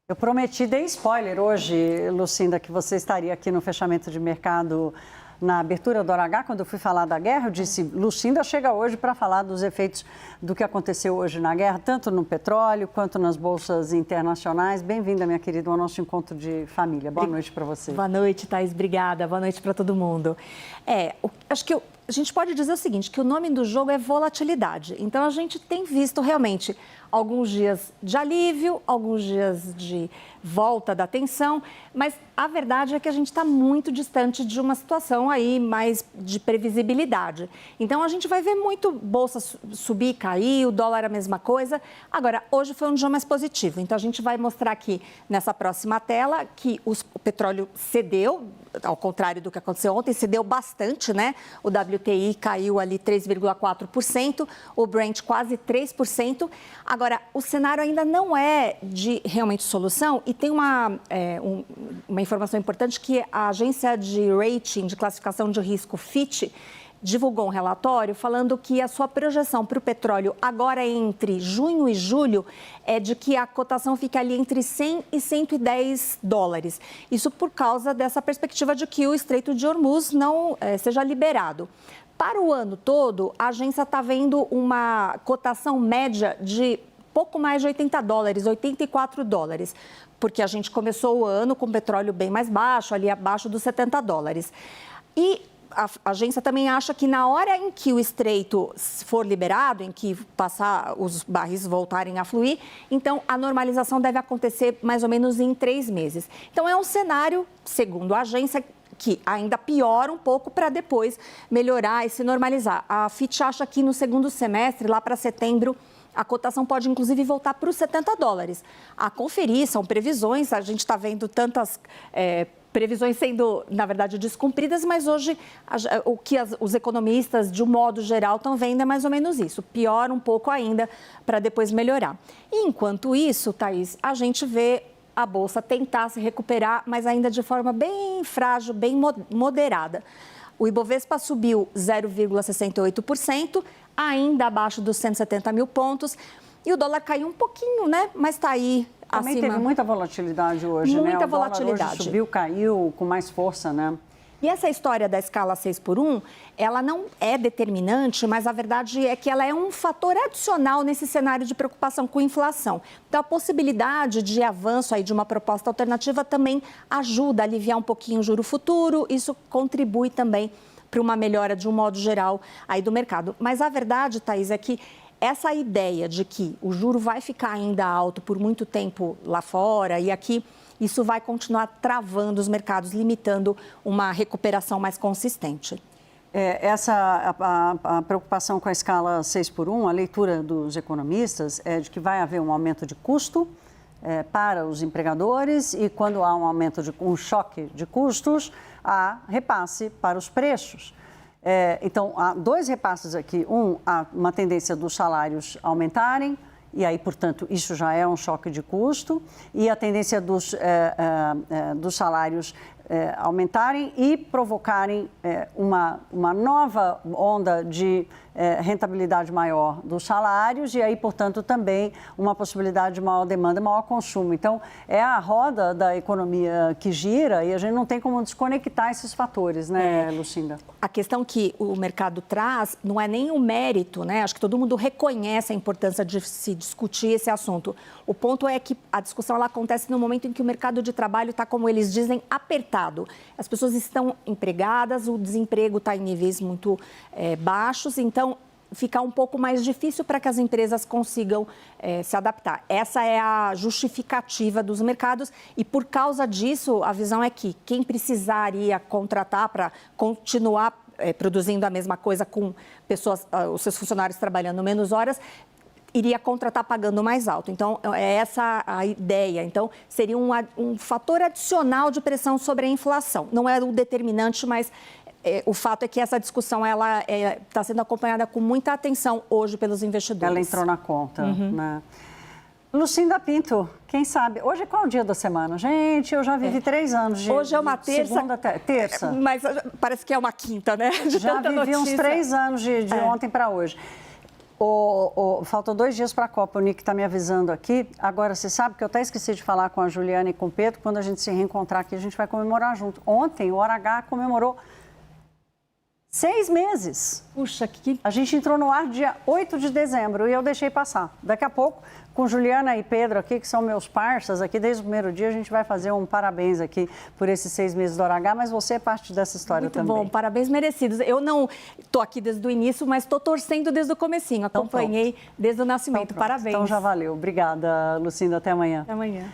Eu prometi, dei spoiler hoje, Lucinda, que você estaria aqui no fechamento de mercado na abertura do Hora H, quando eu fui falar da guerra. Eu disse, Lucinda chega hoje para falar dos efeitos do que aconteceu hoje na guerra, tanto no petróleo quanto nas bolsas internacionais. Bem-vinda, minha querida, ao nosso encontro de família. Boa noite para você. Boa noite, Thaís. Obrigada. Boa noite para todo mundo. Acho que a gente pode dizer o seguinte, que o nome do jogo é volatilidade. Então, a gente tem visto realmente alguns dias de alívio, alguns dias de volta da tensão, mas a verdade é que a gente está muito distante de uma situação aí mais de previsibilidade. Então, a gente vai ver muito bolsa subir, cair, o dólar a mesma coisa. Agora, hoje foi um dia mais positivo. Então, a gente vai mostrar aqui nessa próxima tela que o petróleo cedeu, ao contrário do que aconteceu ontem, cedeu bastante, né? O WTI caiu ali 3,4%, o Brent quase 3%. Agora, o cenário ainda não é de realmente solução e tem uma informação importante que a agência de rating, de classificação de risco Fitch, divulgou um relatório falando que a sua projeção para o petróleo agora entre junho e julho é de que a cotação fica ali entre 100 e 110 dólares. Isso por causa dessa perspectiva de que o Estreito de Hormuz não seja liberado. Para o ano todo, a agência está vendo uma cotação média de pouco mais de 80 dólares, 84 dólares, porque a gente começou o ano com petróleo bem mais baixo, ali abaixo dos 70 dólares. E a agência também acha que na hora em que o estreito for liberado, em que passar os barris voltarem a fluir, então a normalização deve acontecer mais ou menos em 3 meses. Então é um cenário, segundo a agência, que ainda piora um pouco para depois melhorar e se normalizar. A Fitch acha que no segundo semestre, lá para setembro, a cotação pode, inclusive, voltar para os 70 dólares. A conferir, são previsões, a gente está vendo tantas previsões sendo, na verdade, descumpridas, mas hoje o que os economistas, de um modo geral, estão vendo é mais ou menos isso. Piora um pouco ainda para depois melhorar. E, enquanto isso, Thaís, a gente vê a Bolsa tentar se recuperar, mas ainda de forma bem frágil, bem moderada. O Ibovespa subiu 0,68%, ainda abaixo dos 170 mil pontos. E o dólar caiu um pouquinho, né? Mas está aí também acima. Teve muita volatilidade hoje, né? Muita o dólar volatilidade. Hoje subiu, caiu com mais força, né? E essa história da escala 6x1, ela não é determinante, mas a verdade é que ela é um fator adicional nesse cenário de preocupação com inflação. Então, a possibilidade de avanço aí de uma proposta alternativa também ajuda a aliviar um pouquinho o juro futuro. Isso contribui também para uma melhora, de um modo geral, aí do mercado. Mas a verdade, Thaís, é que essa ideia de que o juro vai ficar ainda alto por muito tempo lá fora e aqui, isso vai continuar travando os mercados, limitando uma recuperação mais consistente. A preocupação com a escala 6x1, a leitura dos economistas é de que vai haver um aumento de custo para os empregadores e quando há um choque de custos, há repasse para os preços. Então, há 2 repasses aqui. Há uma tendência dos salários aumentarem, e aí, portanto, isso já é um choque de custo, e a tendência dos salários aumentarem e provocarem uma nova onda de rentabilidade maior dos salários e aí, portanto, também uma possibilidade de maior demanda, maior consumo. Então, é a roda da economia que gira e a gente não tem como desconectar esses fatores, né, Lucinda? A questão que o mercado traz não é nem o mérito, né? Acho que todo mundo reconhece a importância de se discutir esse assunto. O ponto é que a discussão ela acontece no momento em que o mercado de trabalho está, como eles dizem, apertado. As pessoas estão empregadas, o desemprego está em níveis muito baixos, então fica um pouco mais difícil para que as empresas consigam se adaptar. Essa é a justificativa dos mercados e, por causa disso, a visão é que quem precisaria contratar para continuar produzindo a mesma coisa com pessoas, os seus funcionários trabalhando menos horas, iria contratar pagando mais alto. Então, é essa a ideia. Então, seria um fator adicional de pressão sobre a inflação. Não é o determinante, mas o fato é que essa discussão ela está sendo acompanhada com muita atenção hoje pelos investidores. Ela entrou na conta, né? Lucinda Pinto, quem sabe? Hoje é qual o dia da semana? Gente, eu já vivi 3 anos de Hoje é uma terça. Segunda até terça. Mas parece que é uma quinta, né? De Já tanta vivi uns notícia. 3 anos de ontem para hoje. Faltam 2 dias para a Copa, o Nick está me avisando aqui. Agora, você sabe que eu até esqueci de falar com a Juliana e com o Pedro, quando a gente se reencontrar aqui, a gente vai comemorar junto. Ontem, o Hora H comemorou 6 meses. Puxa, que... A gente entrou no ar dia 8 de dezembro e eu deixei passar. Daqui a pouco, com Juliana e Pedro aqui, que são meus parceiros aqui, desde o primeiro dia, a gente vai fazer um parabéns aqui por esses 6 meses do Hora H, mas você é parte dessa história Muito também. bom, parabéns merecidos. Eu não estou aqui desde o início, mas estou torcendo desde o comecinho. Acompanhei desde o nascimento. Então, parabéns. Então já valeu. Obrigada, Lucinda. Até amanhã. Até amanhã.